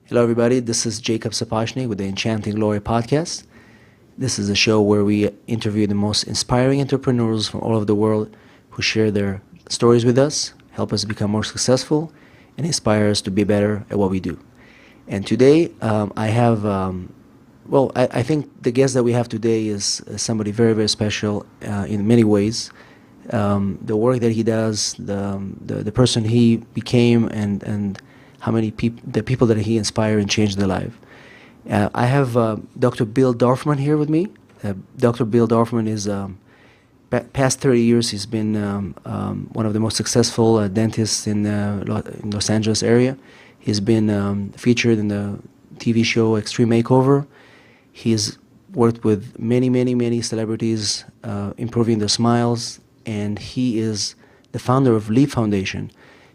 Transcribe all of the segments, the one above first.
Hello, everybody. This is Jacob Sapochnik with the Enchanting Glory podcast. This is a show where we interview the most inspiring entrepreneurs from all over the world who share their stories with us, help us become more successful, and inspire us to be better at what we do. And today, I have, I think the guest that we have today is somebody very, very special in many ways. The work that he does, the person he became, and how many the people that he inspired and changed their life. I have Dr. Bill Dorfman here with me. Dr. Bill Dorfman is, past 30 years, he's been one of the most successful dentists in Los Angeles area. He's been featured in the TV show Extreme Makeover. He's worked with many, many, many celebrities, improving their smiles, and he is the founder of Leap Foundation,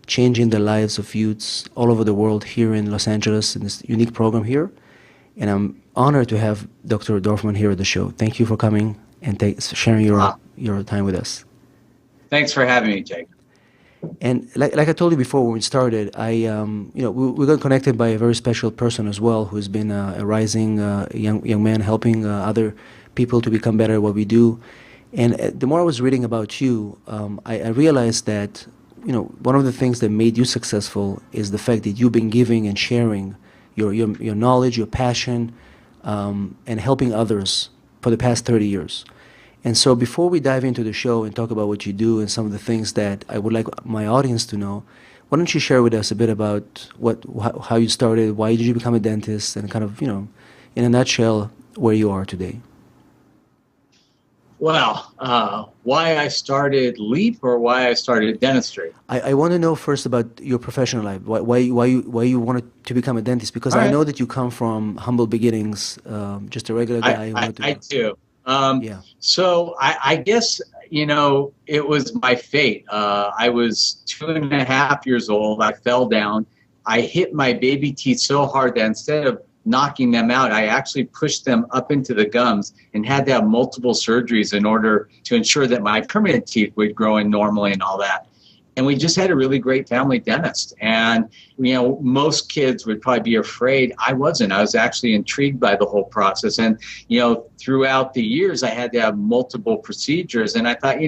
changing the lives of youths all over the world here in Los Angeles in this unique program here. And I'm honored to have Dr. Dorfman here at the show. Thank you for coming and sharing your time with us. Thanks for having me, Jake. And like I told you before when we started, we got connected by a very special person as well, who's been a rising young man helping other people to become better at what we do. And the more I was reading about you, I realized that one of the things that made you successful is the fact that you've been giving and sharing your knowledge, your passion, and helping others for the past 30 years. And so before we dive into the show and talk about what you do and some of the things that I would like my audience to know, why don't you share with us a bit about how you started, why did you become a dentist, and kind of, in a nutshell, where you are today? Well, why I started Leap or why I started dentistry? I want to know first about your professional life. Why you wanted to become a dentist? Because I know that you come from humble beginnings, just a regular guy. I do. Yeah. So I guess it was my fate. I was 2.5 years old. I fell down. I hit my baby teeth so hard that instead of knocking them out, I actually pushed them up into the gums and had to have multiple surgeries in order to ensure that my permanent teeth would grow in normally and all that. And we just had a really great family dentist. And, most kids would probably be afraid. I wasn't. I was actually intrigued by the whole process. And, throughout the years, I had to have multiple procedures. And I thought,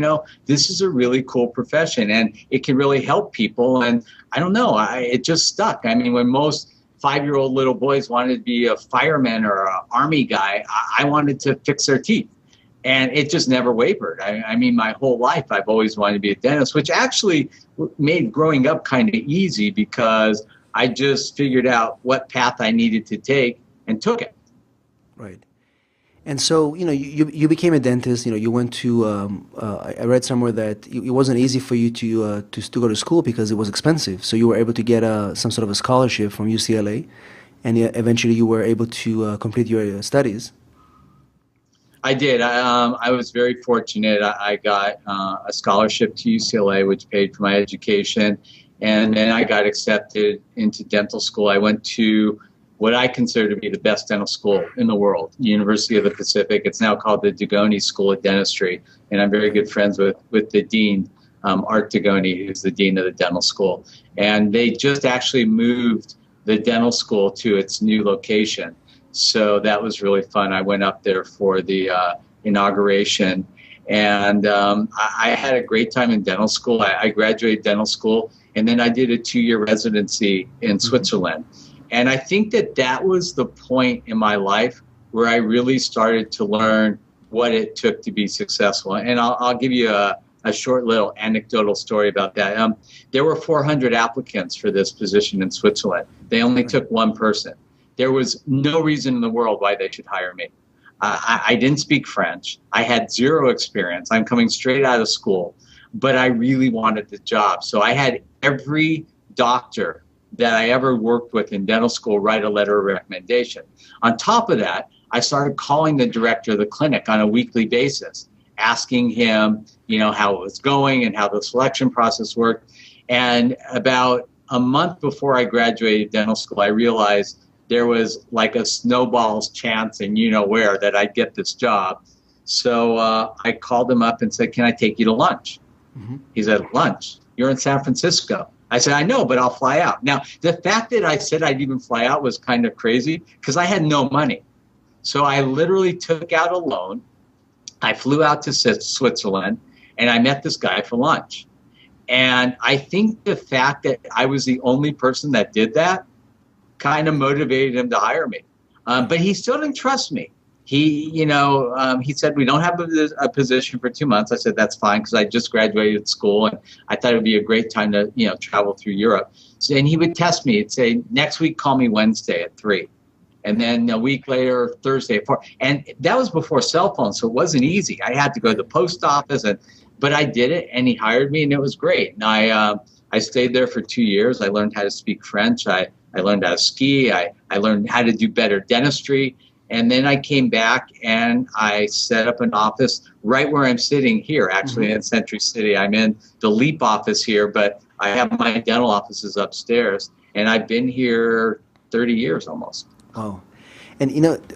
this is a really cool profession and it can really help people. And I don't know, it just stuck. I mean, when most 5-year-old little boys wanted to be a fireman or an army guy, I wanted to fix their teeth. And it just never wavered. I mean, my whole life, I've always wanted to be a dentist, which actually made growing up kind of easy because I just figured out what path I needed to take and took it. Right. And so, you became a dentist. You went to. I read somewhere that it wasn't easy for you to go to school because it was expensive. So you were able to get some sort of a scholarship from UCLA, and eventually you were able to complete your studies. I did. I was very fortunate. I got a scholarship to UCLA, which paid for my education, and then I got accepted into dental school. I went to what I consider to be the best dental school in the world, University of the Pacific. It's now called the Dugoni School of Dentistry, and I'm very good friends with the dean, Art Dugoni, who's the dean of the dental school. And they just actually moved the dental school to its new location. So that was really fun. I went up there for the inauguration, and I had a great time in dental school. I graduated dental school, and then I did a 2-year residency in Switzerland. And I think that was the point in my life where I really started to learn what it took to be successful. And I'll give you a short little anecdotal story about that. There were 400 applicants for this position in Switzerland. They only took one person. There was no reason in the world why they should hire me. I didn't speak French. I had zero experience. I'm coming straight out of school, but I really wanted the job. So I had every doctor that I ever worked with in dental school write a letter of recommendation. On top of that, I started calling the director of the clinic on a weekly basis, asking him, how it was going and how the selection process worked. And about a month before I graduated dental school, I realized there was like a snowball's chance and where that I'd get this job. So I called him up and said, "Can I take you to lunch?" Mm-hmm. He said, "Lunch? You're in San Francisco. I said, I know, but I'll fly out. Now, the fact that I said I'd even fly out was kind of crazy because I had no money. So I literally took out a loan. I flew out to Switzerland, and I met this guy for lunch. And I think the fact that I was the only person that did that kind of motivated him to hire me. But he still didn't trust me. He said, we don't have a position for 2 months. I said, that's fine, because I just graduated school, and I thought it would be a great time to, travel through Europe. So, and he would test me. He'd say, next week, call me Wednesday at 3. And then a week later, Thursday at 4. And that was before cell phones, so it wasn't easy. I had to go to the post office, but I did it, and he hired me, and it was great. And I stayed there for 2 years. I learned how to speak French. I learned how to ski. I learned how to do better dentistry. And then I came back and I set up an office right where I'm sitting here, actually, in Century City. I'm in the LEAP office here, but I have my dental offices upstairs. And I've been here 30 years almost. Oh, and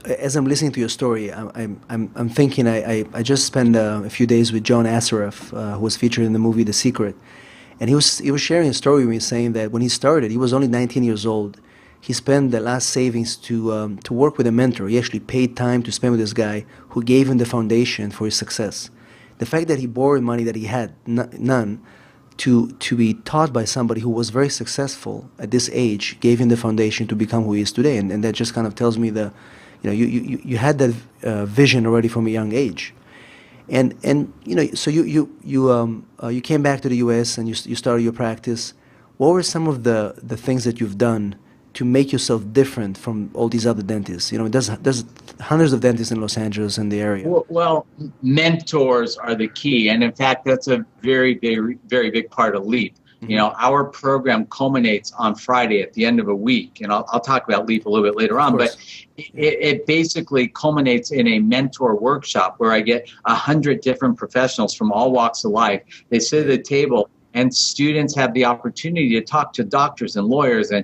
as I'm listening to your story, I'm thinking I just spent a few days with John Assaraf, who was featured in the movie The Secret, and he was sharing a story with me, saying that when he started, he was only 19 years old. He spent the last savings to work with a mentor. He actually paid time to spend with this guy who gave him the foundation for his success. The fact that he borrowed money that he had none to be taught by somebody who was very successful at this age gave him the foundation to become who he is today. And that just kind of tells me you had that vision already from a young age. And so you came back to the U.S. and you started your practice. What were some of the things that you've done to make yourself different from all these other dentists? There's hundreds of dentists in Los Angeles and the area. Well, mentors are the key. And in fact, that's a very, very, very big part of LEAP. Our program culminates on Friday at the end of a week. And I'll talk about LEAP a little bit later on. But it basically culminates in a mentor workshop where I get 100 different professionals from all walks of life. They sit at the table, and students have the opportunity to talk to doctors and lawyers and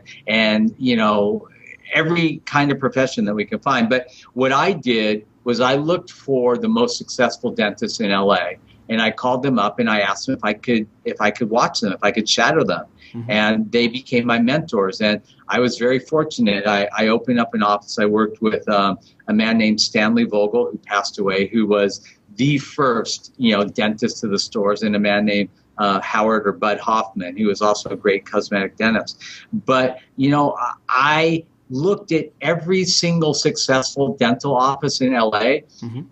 every kind of profession that we can find. But what I did was I looked for the most successful dentists in LA, and I called them up and I asked them if I could watch them, if I could shadow them. And they became my mentors. And I was very fortunate. I opened up an office. I worked with a man named Stanley Vogel, who passed away, who was the first dentist to the stores, and a man named Howard or Bud Hoffman, who was also a great cosmetic dentist. But, I looked at every single successful dental office in LA,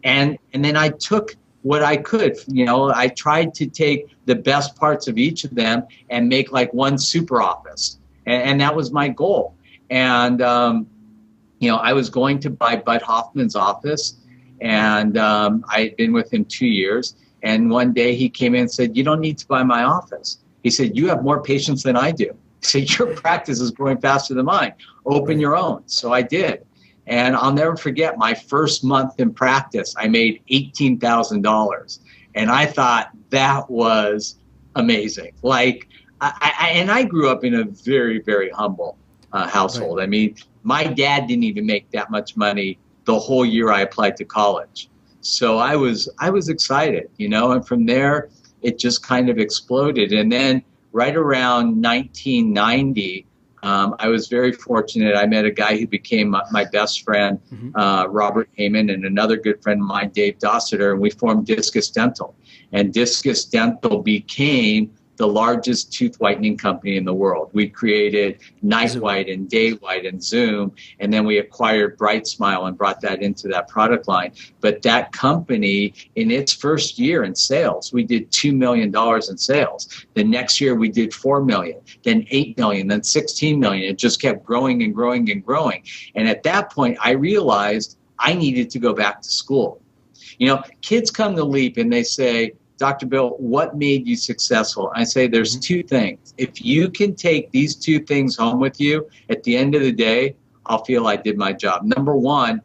and then I took what I could. I tried to take the best parts of each of them and make like one super office. And that was my goal. And, I was going to buy Bud Hoffman's office, and I had been with him 2 years. And one day he came in and said, you don't need to buy my office. He said, you have more patients than I do. He said, your practice is growing faster than mine. Open your own. So I did. And I'll never forget my first month in practice, I made $18,000. And I thought that was amazing. Like, I grew up in a very, very humble household. I mean, my dad didn't even make that much money the whole year I applied to college. So I was excited, and from there it just kind of exploded. And then right around 1990, I was very fortunate. I met a guy who became my best friend, Robert Heyman, and another good friend of mine, Dave Dossiter, and we formed Discus Dental. And Discus Dental became the largest tooth whitening company in the world. We created Night White and Day White and Zoom, and then we acquired Bright Smile and brought that into that product line. But that company, in its first year in sales, we did $2 million in sales. The next year we did $4 million, then $8 million, then $16 million. It just kept growing and growing and growing. And at that point, I realized I needed to go back to school. Kids come to LEAP and they say, Dr. Bill, what made you successful? I say there's two things. If you can take these two things home with you, at the end of the day, I'll feel I did my job. Number one,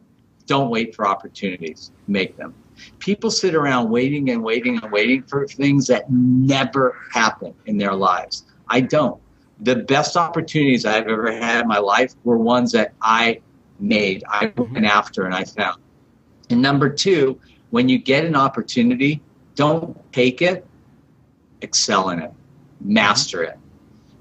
don't wait for opportunities. Make them. People sit around waiting and waiting and waiting for things that never happen in their lives. I don't. The best opportunities I've ever had in my life were ones that I made, I went after, and I found. And number two, when you get an opportunity, don't take it, excel in it. master it.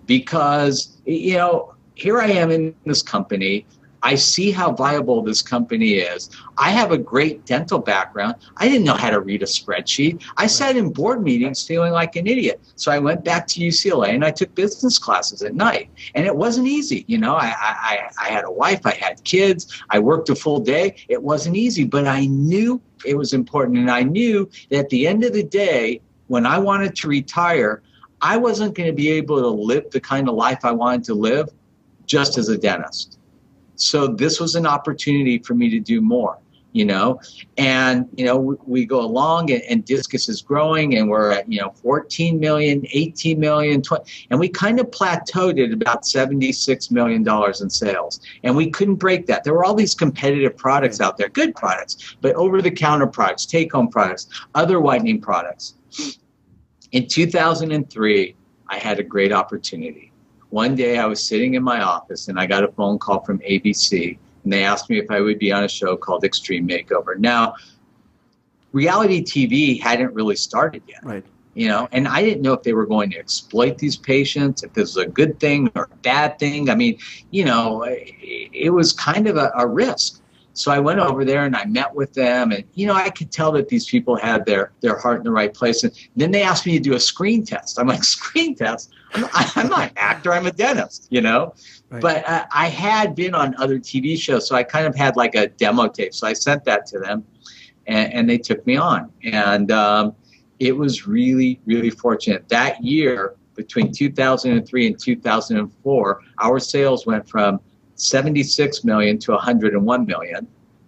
Because, you know, here I am in this company. I see how viable this company is. I have a great dental background. I didn't know how to read a spreadsheet. I sat in board meetings feeling like an idiot. So I went back to UCLA and I took business classes at night. And it wasn't easy. You know, I had a wife, I had kids, I worked a full day. It wasn't easy, but I knew it was important. And I knew that at the end of the day, when I wanted to retire, I wasn't going to be able to live the kind of life I wanted to live just as a dentist. So this was an opportunity for me to do more, you know, and, you know, we go along and Discus is growing and we're at, you know, 14 million, 18 million, 20, and we kind of plateaued at about $76 million in sales. And we couldn't break that. There were all these competitive products out there, good products, but over-the-counter products, take-home products, other whitening products. In 2003, I had a great opportunity. One day I was sitting in my office and I got a phone call from ABC and they asked me if I would be on a show called Extreme Makeover. Now, reality TV hadn't really started yet, right? You know, and I didn't know if they were going to exploit these patients, if this was a good thing or a bad thing. I mean, you know, it was kind of a risk. So I went over there and I met with them and, you know, I could tell that these people had their heart in the right place. And then they asked me to do a screen test. I'm like, screen test? I'm not an actor, I'm a dentist, you know. Right. But I had been on other TV shows, so I kind of had like a demo tape. So I sent that to them and they took me on. And it was really, really fortunate. That year, between 2003 and 2004, our sales went from 76 million to 101 million,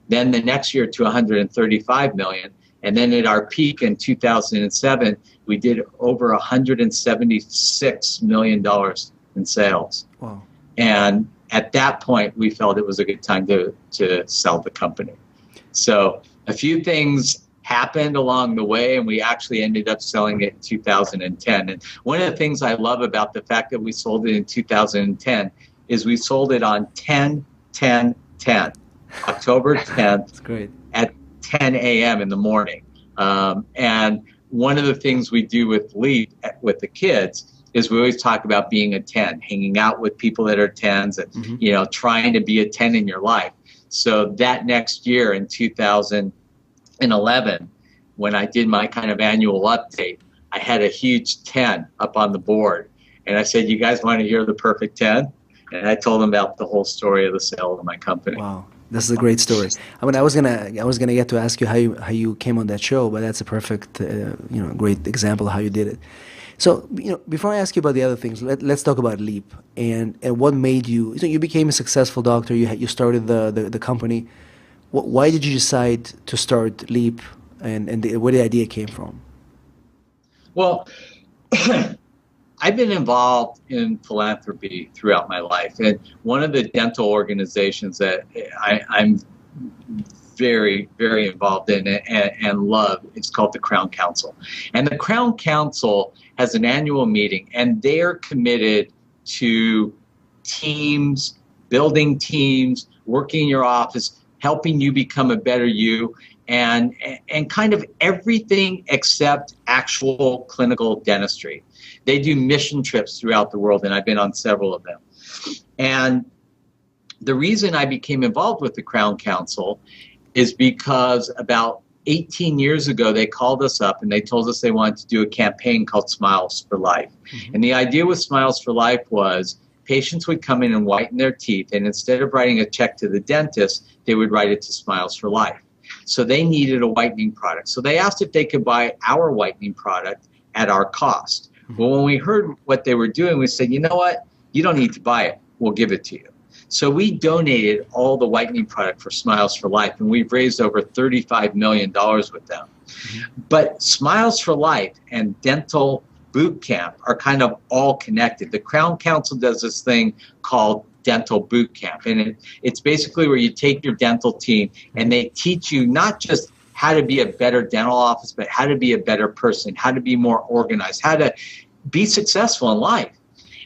then the next year to 135 million, and then at our peak in 2007 we did over 176 million dollars in sales. Wow. And at that point we felt it was a good time to sell the company. So a few things happened along the way and we actually ended up selling it in 2010. And one of the things I love about the fact that we sold it in 2010 is we sold it on 10/10/10, October 10th. That's great. At 10 a.m. in the morning. And one of the things we do with Leap, with the kids, is we always talk about being a 10, hanging out with people that are 10s and, you know, trying to be a 10 in your life. So that next year in 2011, when I did my kind of annual update, I had a huge 10 up on the board. And I said, you guys want to hear the perfect 10? And I told them about the whole story of the sale of my company. Wow, this is a great story. I mean, I was gonna get to ask you how you came on that show, but that's a perfect, you know, great example of how you did it. So, you know, before I ask you about the other things, let's talk about Leap and what made you. So you became a successful doctor. You started the company. Why did you decide to start Leap, and where the idea came from? Well. I've been involved in philanthropy throughout my life, and one of the dental organizations that I'm very, very involved in and love is called the Crown Council. And the Crown Council has an annual meeting, and they're committed to teams, building teams, working in your office, helping you become a better you, and kind of everything except actual clinical dentistry. They do mission trips throughout the world, and I've been on several of them. And the reason I became involved with the Crown Council is because about 18 years ago, they called us up and they told us they wanted to do a campaign called Smiles for Life. And the idea with Smiles for Life was patients would come in and whiten their teeth, and instead of writing a check to the dentist, they would write it to Smiles for Life. So they needed a whitening product. So they asked if they could buy our whitening product at our cost. Well, when we heard what they were doing, we said, you know what? You don't need to buy it. We'll give it to you. So we donated all the whitening product for Smiles for Life, and we've raised over $35 million with them. But Smiles for Life and Dental Boot Camp are kind of all connected. The Crown Council does this thing called Dental Boot Camp, and it's basically where you take your dental team and they teach you not just how to be a better dental office, but how to be a better person, how to be more organized, how to be successful in life.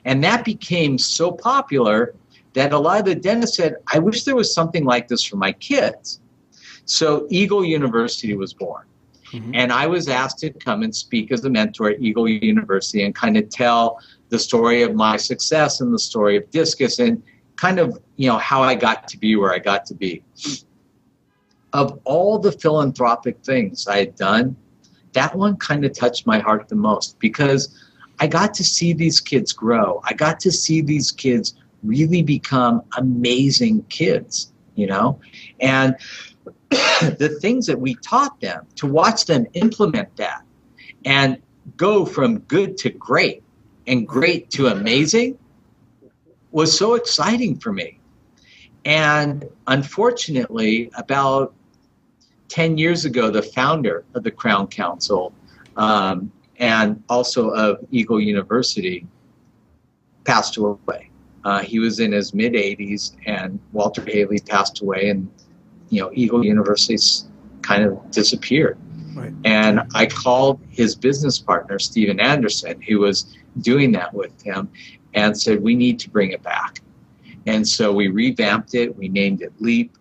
And that became so popular that a lot of the dentists said, I wish there was something like this for my kids. So Eagle University was born. And I was asked to come and speak as a mentor at Eagle University and kind of tell the story of my success and the story of Discus and kind of, how I got to be where I got to be. Of all the philanthropic things I had done, that one kind of touched my heart the most because I got to see these kids grow. I got to see these kids really become amazing kids, and the things that we taught them, to watch them implement that and go from good to great and great to amazing was so exciting for me. And unfortunately, about 10 years ago, the founder of the Crown Council and also of Eagle University passed away. He was in his mid-80s, and Walter Haley passed away, and Eagle University's kind of disappeared. Right. And I called his business partner, Steven Anderson, who was doing that with him, and said, we need to bring it back. And so we revamped it. We named it LEAP.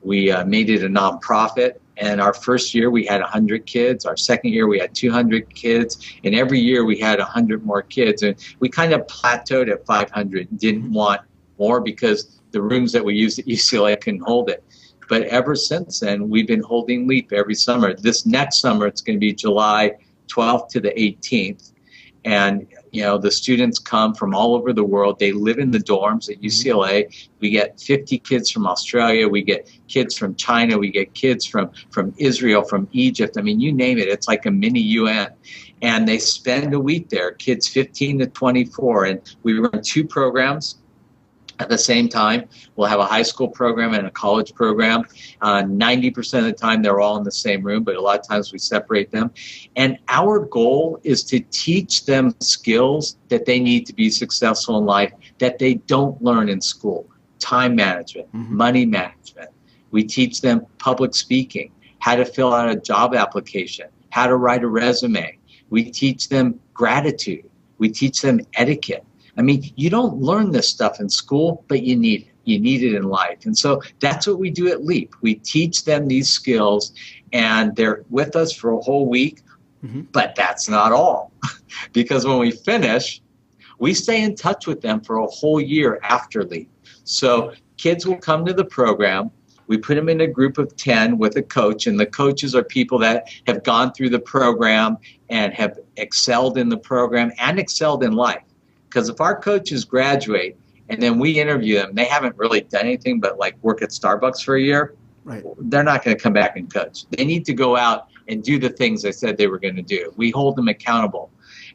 We made it a nonprofit. And our first year, we had 100 kids. Our second year, we had 200 kids. And every year, we had 100 more kids. And we kind of plateaued at 500 and didn't want more because the rooms that we used at UCLA couldn't hold it. But ever since then, we've been holding LEAP every summer. This next summer, it's going to be July 12th to the 18th. And, the students come from all over the world. They live in the dorms at UCLA. We get 50 kids from Australia. We get kids from China. We get kids from Israel, from Egypt. I mean, you name it. It's like a mini UN. And they spend a week there, kids 15 to 24. And we run 2 programs at the same time. We'll have a high school program and a college program. 90% of the time, they're all in the same room, but a lot of times we separate them. And our goal is to teach them skills that they need to be successful in life that they don't learn in school. Time management, money management. We teach them public speaking, how to fill out a job application, how to write a resume. We teach them gratitude. We teach them etiquette. I mean, you don't learn this stuff in school, but you need it. You need it in life. And so that's what we do at LEAP. We teach them these skills, and they're with us for a whole week. But that's not all. Because when we finish, we stay in touch with them for a whole year after LEAP. So kids will come to the program. We put them in a group of 10 with a coach, and the coaches are people that have gone through the program and have excelled in the program and excelled in life. Because if our coaches graduate and then we interview them, they haven't really done anything but like work at Starbucks for a year, right? They're not going to come back and coach. They need to go out and do the things they said they were going to do. We hold them accountable.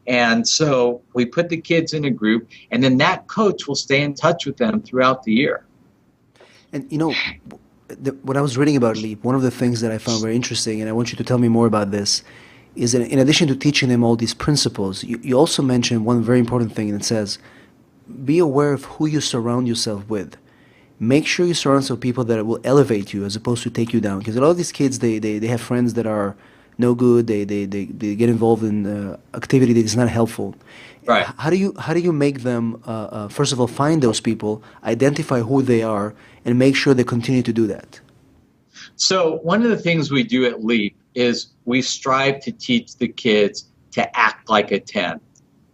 And so we put the kids in a group, and then that coach will stay in touch with them throughout the year. And when I was reading about LEAP, one of the things that I found very interesting, and I want you to tell me more about this, is that in addition to teaching them all these principles, you also mentioned one very important thing, and it says, be aware of who you surround yourself with. Make sure you surround yourself with people that will elevate you as opposed to take you down. Because a lot of these kids, they have friends that are no good. They get involved in activity that is not helpful. Right. How do you make them, first of all, find those people, identify who they are, and make sure they continue to do that? So one of the things we do at LEAP is we strive to teach the kids to act like a 10,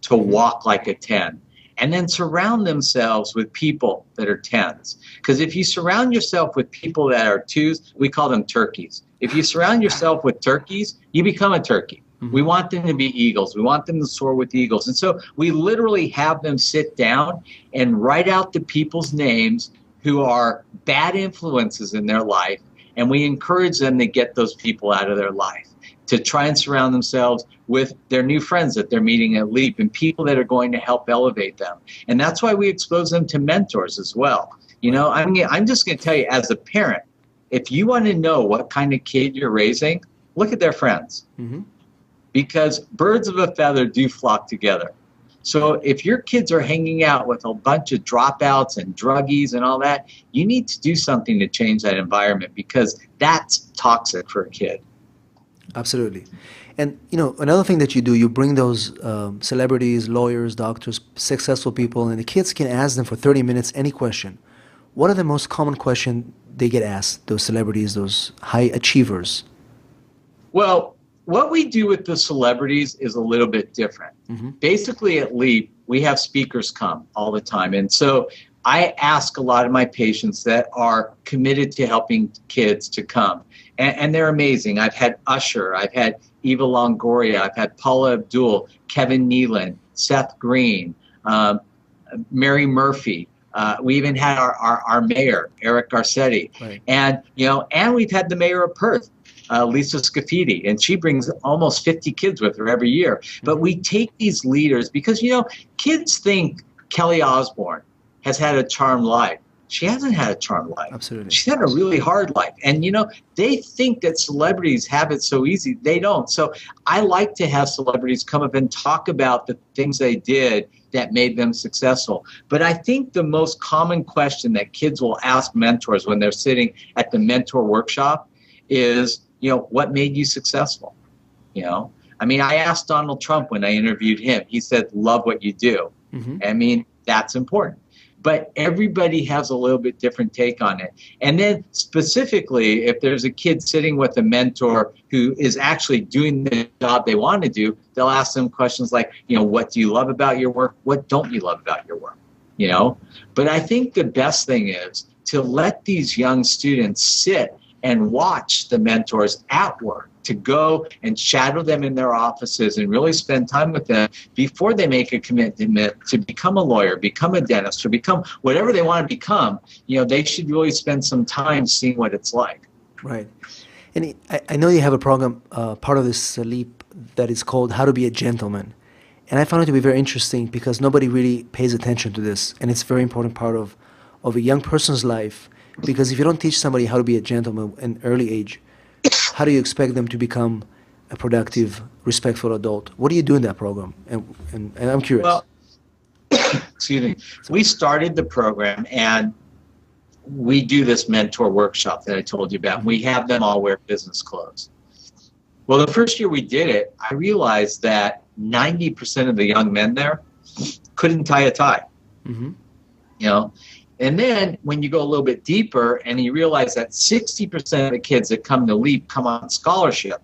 to walk like a 10, and then surround themselves with people that are 10s. Because if you surround yourself with people that are 2s, we call them turkeys. If you surround yourself with turkeys, you become a turkey. We want them to be eagles. We want them to soar with eagles. And so we literally have them sit down and write out the people's names who are bad influences in their life, and we encourage them to get those people out of their life, to try and surround themselves with their new friends that they're meeting at LEAP and people that are going to help elevate them. And that's why we expose them to mentors as well. I'm just going to tell you, as a parent, if you want to know what kind of kid you're raising, look at their friends. Because birds of a feather do flock together. So if your kids are hanging out with a bunch of dropouts and druggies and all that, you need to do something to change that environment, because that's toxic for a kid. Absolutely. And, another thing that you do, you bring those celebrities, lawyers, doctors, successful people, and the kids can ask them for 30 minutes any question. What are the most common questions they get asked, those celebrities, those high achievers? Well, what we do with the celebrities is a little bit different. Mm-hmm. Basically, at LEAP, we have speakers come all the time. And so I ask a lot of my patients that are committed to helping kids to come. And they're amazing. I've had Usher, I've had Eva Longoria, I've had Paula Abdul, Kevin Nealon, Seth Green, Mary Murphy. We even had our mayor, Eric Garcetti. Right. And, and we've had the mayor of Perth, Lisa Scafidi, and she brings almost 50 kids with her every year. Mm-hmm. But we take these leaders because, kids think Kelly Osbourne has had a charmed life. She hasn't had a charmed life. Absolutely. She's had a really hard life. And, they think that celebrities have it so easy. They don't. So I like to have celebrities come up and talk about the things they did that made them successful. But I think the most common question that kids will ask mentors when they're sitting at the mentor workshop is, what made you successful? I asked Donald Trump when I interviewed him. He said, love what you do. Mm-hmm. That's important. But everybody has a little bit different take on it. And then specifically, if there's a kid sitting with a mentor who is actually doing the job they want to do, they'll ask them questions like, what do you love about your work? What don't you love about your work? But I think the best thing is to let these young students sit and watch the mentors at work, to go and shadow them in their offices and really spend time with them before they make a commitment to become a lawyer, become a dentist, or become whatever they want to become. They should really spend some time seeing what it's like. Right. And I know you have a program, part of this LEAP, that is called How to Be a Gentleman. And I found it to be very interesting because nobody really pays attention to this. And it's a very important part of a young person's life, because if you don't teach somebody how to be a gentleman at an early age, how do you expect them to become a productive, respectful adult? What do you do in that program? And I'm curious. Well, excuse me. We started the program, and we do this mentor workshop that I told you about. We have them all wear business clothes. Well, the first year we did it, I realized that 90% of the young men there couldn't tie a tie. Mm-hmm. And then when you go a little bit deeper and you realize that 60% of the kids that come to LEAP come on scholarship,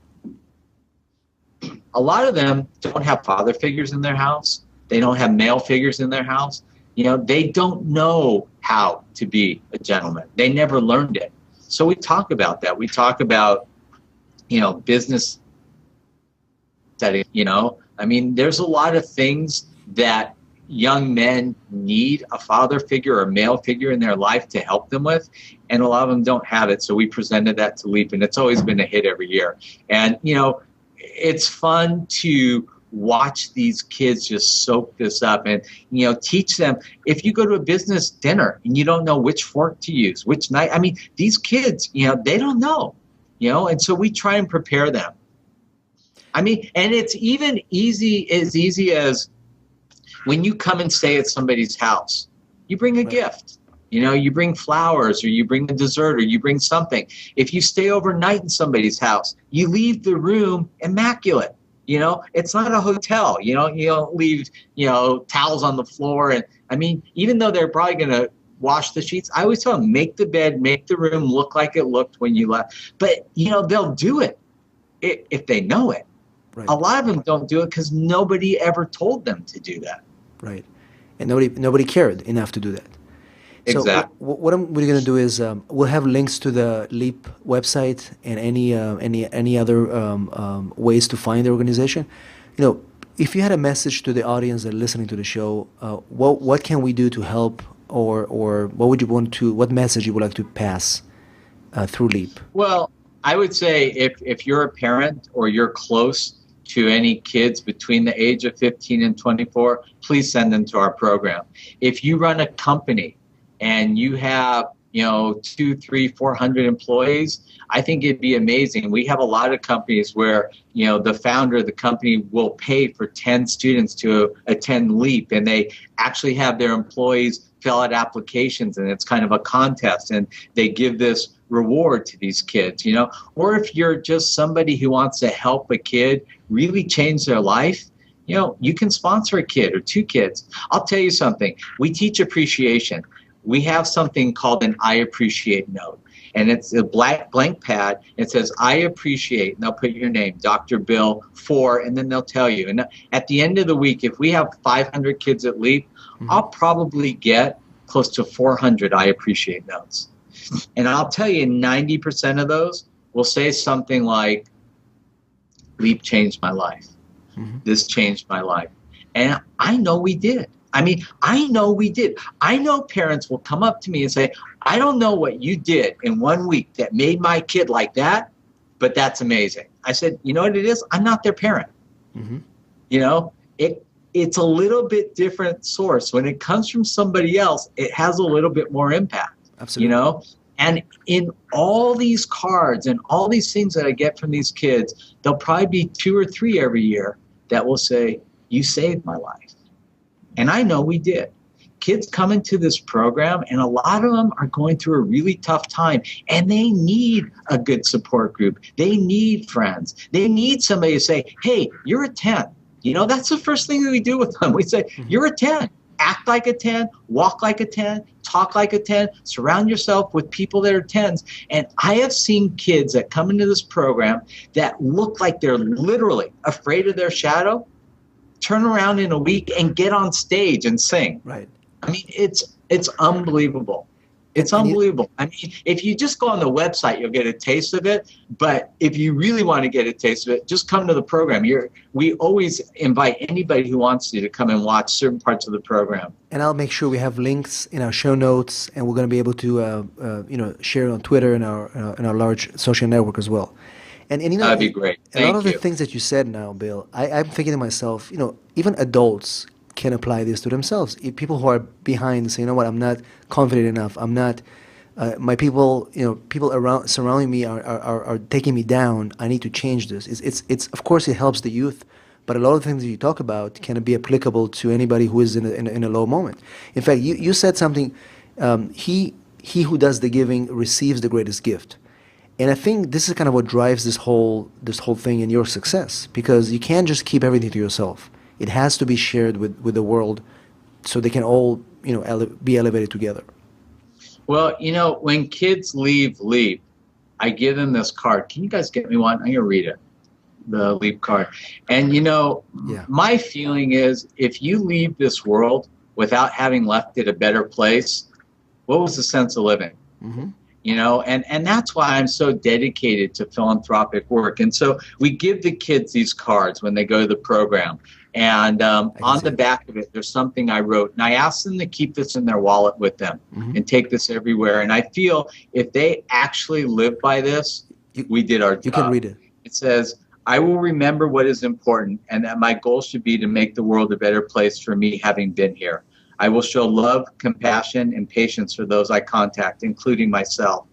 a lot of them don't have father figures in their house. They don't have male figures in their house. They don't know how to be a gentleman. They never learned it. So we talk about that. We talk about, business setting, there's a lot of things that young men need a father figure or a male figure in their life to help them with, and a lot of them don't have it. So we presented that to LEAP, and it's always been a hit every year. And it's fun to watch these kids just soak this up and teach them. If you go to a business dinner and you don't know which fork to use, which knife, these kids, they don't know, and so we try and prepare them. And it's even easy as when you come and stay at somebody's house, you bring a gift. You bring flowers, or you bring a dessert, or you bring something. If you stay overnight in somebody's house, you leave the room immaculate. It's not a hotel. You don't leave, towels on the floor. And even though they're probably going to wash the sheets, I always tell them, make the bed, make the room look like it looked when you left. But, they'll do it if they know it. Right. A lot of them don't do it because nobody ever told them to do that. Right, and nobody cared enough to do that. Exactly. So what we're going to do is we'll have links to the LEAP website and any other ways to find the organization. If you had a message to the audience that are listening to the show, what can we do to help, or what message you would like to pass through LEAP? Well, I would say if you're a parent or you're close to any kids between the age of 15 and 24, please send them to our program. If you run a company and you have 200, 300, 400 employees, I think it'd be amazing. We have a lot of companies where the founder of the company will pay for 10 students to attend LEAP, and they actually have their employees fill out applications, and it's kind of a contest, and they give this reward to these kids, or if you're just somebody who wants to help a kid really change their life, you can sponsor a kid or 2 kids. I'll tell you something. We teach appreciation. We have something called an I appreciate note. and it's a blank pad. It says, I appreciate, and they'll put your name, Dr. Bill, for, and then they'll tell you. And at the end of the week, if we have 500 kids at LEAP, I'll probably get close to 400 I appreciate notes. And I'll tell you, 90% of those will say something like, LEAP changed my life. This changed my life. And I know we did. I mean, I know we did. I know parents will come up to me and say, I don't know what you did in 1 week that made my kid like that, but that's amazing. I said, you know what it is? I'm not their parent. You know, it's a little bit different source. When it comes from somebody else, it has a little bit more impact. Absolutely. You know? And in all these cards and all these things that I get from these kids, there'll probably be 2 or 3 every year that will say, you saved my life. And I know we did. Kids come into this program, and a lot of them are going through a really tough time, and they need a good support group. They need friends. They need somebody to say, hey, you're a 10. You know, that's the first thing that we do with them. We say, you're a 10. Act like a 10, walk like a 10, talk like a 10, surround yourself with people that are 10s. And I have seen kids that come into this program that look like they're literally afraid of their shadow, turn around in a week and get on stage and sing. Right. I mean, it's unbelievable. It's unbelievable. I mean, if you just go on the website, you'll get a taste of it. But if you really want to get a taste of it, just come to the program. We always invite anybody who wants to come and watch certain parts of the program. And I'll make sure we have links in our show notes, and we're going to be able to share it on Twitter and our large social network as well. And you know, that'd be great. A lot of the things that you said now, Bill, I'm thinking to myself, you know, even adults can apply this to themselves. If people who are behind say, you know what, I'm not confident enough. I'm not. My people, you know, people around surrounding me are taking me down. I need to change this. It's of course it helps the youth, but a lot of the things that you talk about can be applicable to anybody who is in a low moment. In fact, you said something. He who does the giving receives the greatest gift. And I think this is kind of what drives this whole thing in your success, because you can't just keep everything to yourself. It has to be shared with the world, so they can all, you know, be elevated together. Well, you know, when kids leave LEAP, I give them this card. Can you guys get me one? I'm going to read it, the LEAP card. And, you know, my feeling is if you leave this world without having left it a better place, what was the sense of living? You know, and that's why I'm so dedicated to philanthropic work. And so we give the kids these cards when they go to the program. And on the back of it, there's something I wrote. And I asked them to keep this in their wallet with them and take this everywhere. And I feel if they actually live by this, we did our job. You can read it. It says, I will remember what is important, and that my goal should be to make the world a better place for me having been here. I will show love, compassion, and patience for those I contact, including myself.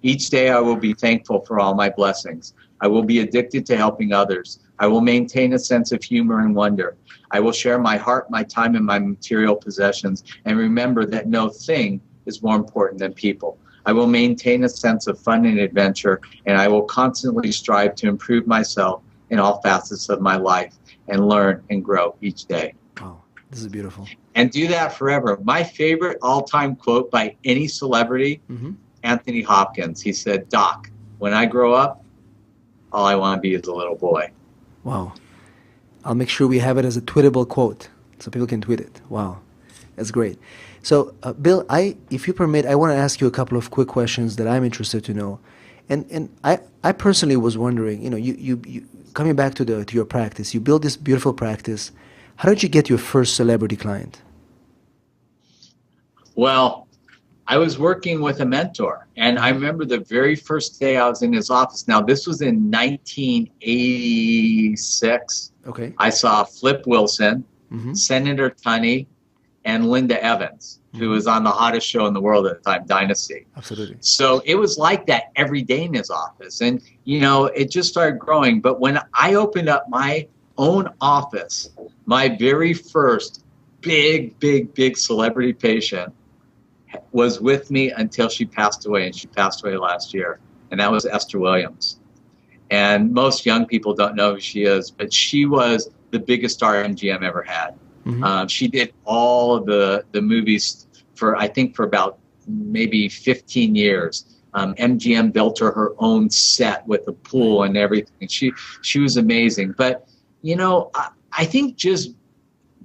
Each day I will be thankful for all my blessings. I will be addicted to helping others. I will maintain a sense of humor and wonder. I will share my heart, my time, and my material possessions, and remember that no thing is more important than people. I will maintain a sense of fun and adventure, and I will constantly strive to improve myself in all facets of my life and learn and grow each day. Oh, this is beautiful. And do that forever. My favorite all-time quote by any celebrity, Anthony Hopkins. He said, Doc, when I grow up, all I want to be is a little boy. Wow. I'll make sure we have it as a tweetable quote so people can tweet it. Wow. That's great. So, Bill, if you permit, I want to ask you a couple of quick questions that I'm interested to know. And I personally was wondering, you know, you coming back to your practice, you built this beautiful practice. How did you get your first celebrity client? Well, I was working with a mentor, and I remember the very first day I was in his office. Now, this was in 1986. Okay. I saw Flip Wilson, Senator Tunney, and Linda Evans, who was on the hottest show in the world at the time, Dynasty. Absolutely. So it was like that every day in his office. And, you know, it just started growing. But when I opened up my own office, my very first big celebrity patient was with me until she passed away, and she passed away last year, and that was Esther Williams. And most young people don't know who she is, but she was the biggest star MGM ever had. She did all of the movies for about maybe 15 years. MGM built her own set with a pool and everything. She was amazing. But, I think just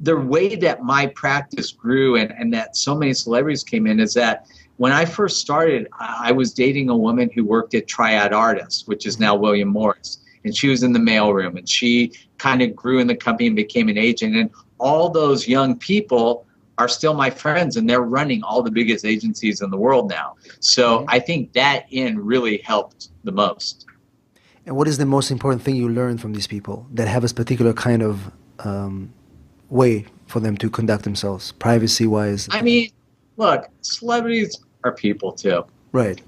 the way that my practice grew and that so many celebrities came in is that when I first started, I was dating a woman who worked at Triad Artists, which is now William Morris. And she was in the mailroom, and she kind of grew in the company and became an agent. And all those young people are still my friends, and they're running all the biggest agencies in the world now. So I think that really helped the most. And what is the most important thing you learned from these people that have a particular kind of way for them to conduct themselves, privacy-wise? I mean, look, celebrities are people too. Right.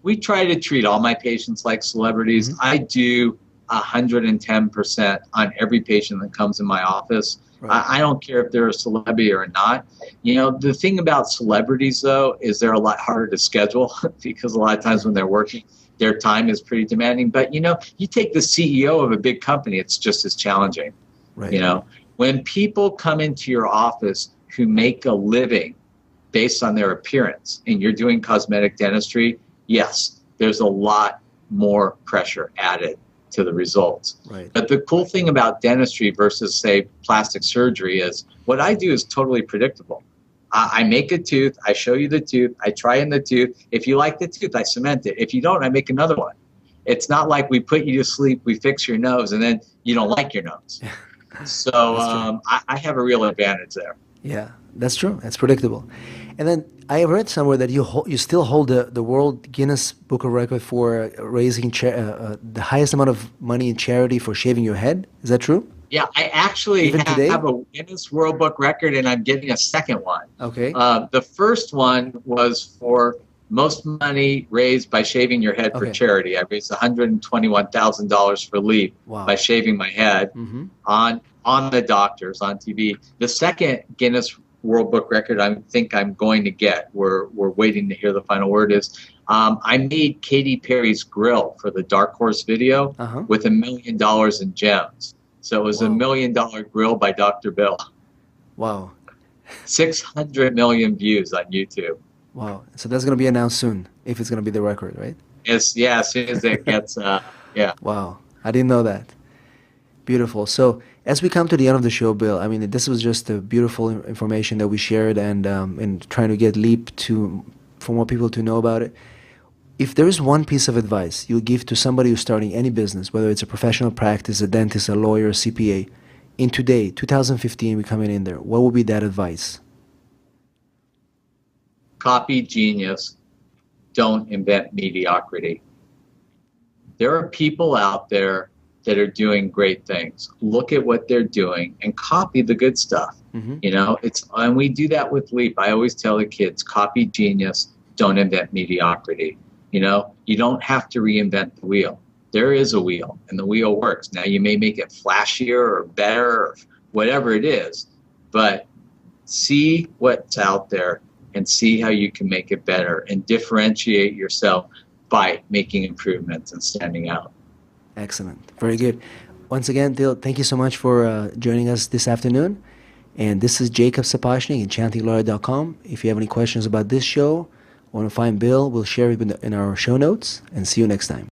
We try to treat all my patients like celebrities. I do 110% on every patient that comes in my office. Right. I don't care if they're a celebrity or not. The thing about celebrities, though, is they're a lot harder to schedule because a lot of times when they're working, their time is pretty demanding. But, you take the CEO of a big company, it's just as challenging. Right. When people come into your office who make a living based on their appearance and you're doing cosmetic dentistry, yes, there's a lot more pressure added to the results. Right. But the cool thing about dentistry versus, say, plastic surgery is what I do is totally predictable. I make a tooth, I show you the tooth, I try in the tooth. If you like the tooth, I cement it. If you don't, I make another one. It's not like we put you to sleep, we fix your nose, and then you don't like your nose. So I have a real advantage there. Yeah, that's true. That's predictable. And then I read somewhere that you still hold the World Guinness Book of Record for raising the highest amount of money in charity for shaving your head. Is that true? Yeah, I actually have a Guinness World Book record, and I'm getting a second one. Okay. The first one was for most money raised by shaving your head for charity. I raised $121,000 for LEAP by shaving my head on the doctors on TV. The second Guinness World Book record I think I'm going to get, we're waiting to hear the final word, is I made Katy Perry's grill for the Dark Horse video with $1 million in gems. So it was $1 million grill by Dr. Bill. Wow. 600 million views on YouTube. Wow. So that's going to be announced soon, if it's going to be the record, right? As soon as it gets, Wow. I didn't know that. Beautiful. So as we come to the end of the show, Bill, I mean, this was just a beautiful information that we shared and trying to get LEAP for more people to know about it. If there is one piece of advice you'll give to somebody who's starting any business, whether it's a professional practice, a dentist, a lawyer, a CPA, in today, 2015, we're coming in there, what would be that advice? Copy genius. Don't invent mediocrity. There are people out there that are doing great things. Look at what they're doing and copy the good stuff. And we do that with LEAP. I always tell the kids, copy genius, don't invent mediocrity. You don't have to reinvent the wheel. There is a wheel, and the wheel works. Now, you may make it flashier or better or whatever it is, but see what's out there and see how you can make it better and differentiate yourself by making improvements and standing out. Excellent. Very good. Once again, Dil, thank you so much for joining us this afternoon. And this is Jacob Sapochnik, enchantinglawyer.com. If you have any questions about this show, want to find Bill, we'll share it in our show notes, and see you next time.